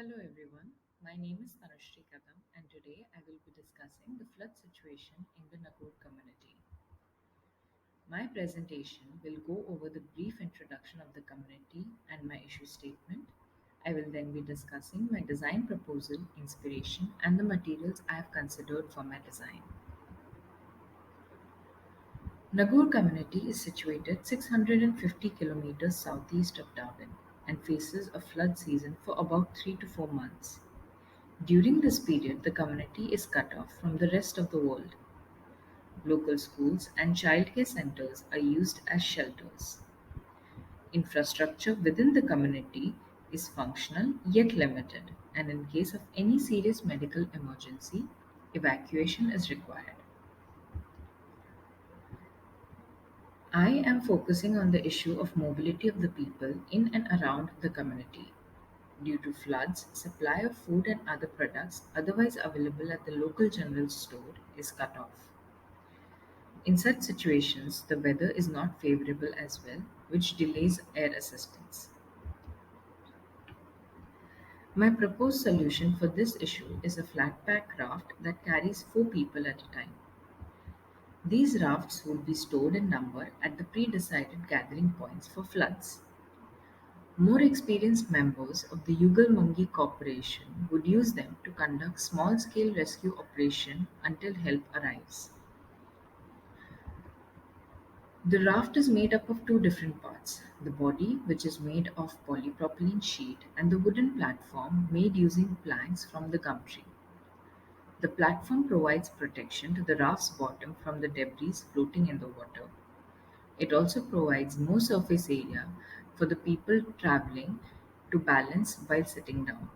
Hello everyone, my name is Tanushree Kadam and today I will be discussing the flood situation in the Nagaur community. My presentation will go over the brief introduction of the community and my issue statement. I will then be discussing my design proposal, inspiration and the materials I have considered for my design. Nagaur community is situated 650 kilometers southeast of Darwin and faces a flood season for about 3 to 4 months. During this period, the community is cut off from the rest of the world. Local schools and childcare centers are used as shelters. Infrastructure within the community is functional yet limited, and in case of any serious medical emergency, evacuation is required. I am focusing on the issue of mobility of the people in and around the community. Due to floods, supply of food and other products otherwise available at the local general store is cut off. In such situations, the weather is not favorable as well, which delays air assistance. My proposed solution for this issue is a flat pack raft that carries 4 people at a time. These rafts would be stored in number at the pre-decided gathering points for floods. More experienced members of the Yugalmungi Corporation would use them to conduct small-scale rescue operation until help arrives. The raft is made up of two different parts: the body, which is made of polypropylene sheet, and the wooden platform made using planks from the gum tree. The platform provides protection to the raft's bottom from the debris floating in the water. It also provides more surface area for the people traveling to balance while sitting down.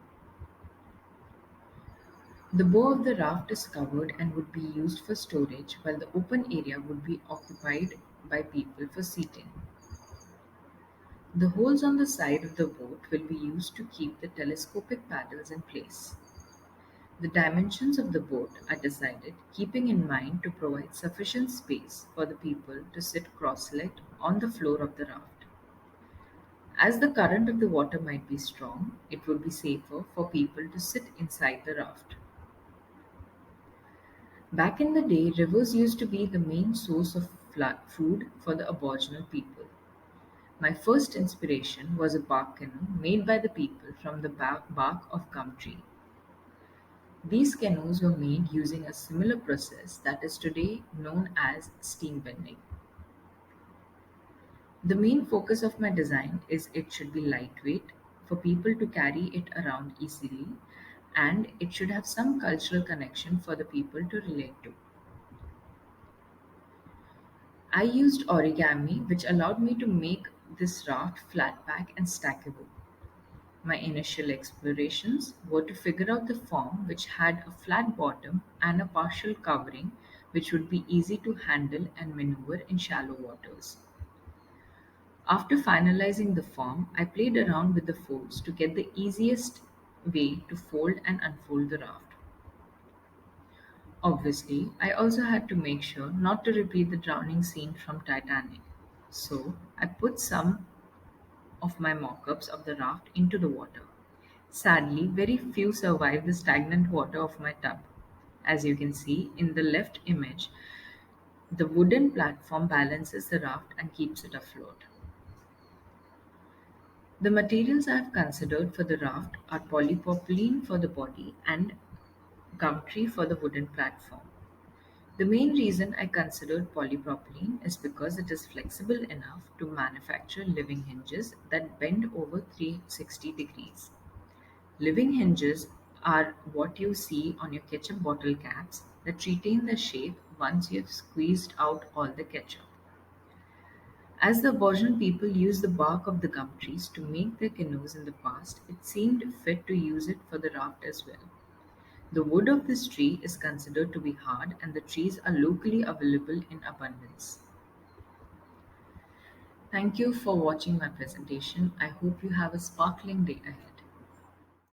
The bow of the raft is covered and would be used for storage, while the open area would be occupied by people for seating. The holes on the side of the boat will be used to keep the telescopic paddles in place. The dimensions of the boat are decided keeping in mind to provide sufficient space for the people to sit cross-legged on the floor of the raft. As the current of the water might be strong, it would be safer for people to sit inside the raft. Back in the day, rivers used to be the main source of food for the Aboriginal people. My first inspiration was a bark canoe made by the people from the bark of gum tree. These canoes were made using a similar process that is today known as steam bending. The main focus of my design is it should be lightweight for people to carry it around easily, and it should have some cultural connection for the people to relate to. I used origami, which allowed me to make this raft flat pack and stackable. My initial explorations were to figure out the form which had a flat bottom and a partial covering which would be easy to handle and maneuver in shallow waters. After finalizing the form, I played around with the folds to get the easiest way to fold and unfold the raft. Obviously, I also had to make sure not to repeat the drowning scene from Titanic. So, I put some of my mock-ups of the raft into the water. Sadly, very few survive the stagnant water of my tub. As you can see in the left image, the wooden platform balances the raft and keeps it afloat. The materials I have considered for the raft are polypropylene for the body and gum tree for the wooden platform. The main reason I considered polypropylene is because it is flexible enough to manufacture living hinges that bend over 360 degrees. Living hinges are what you see on your ketchup bottle caps that retain their shape once you have squeezed out all the ketchup. As the Aboriginal people used the bark of the gum trees to make their canoes in the past, it seemed fit to use it for the raft as well. The wood of this tree is considered to be hard and the trees are locally available in abundance. Thank you for watching my presentation. I hope you have a sparkling day ahead.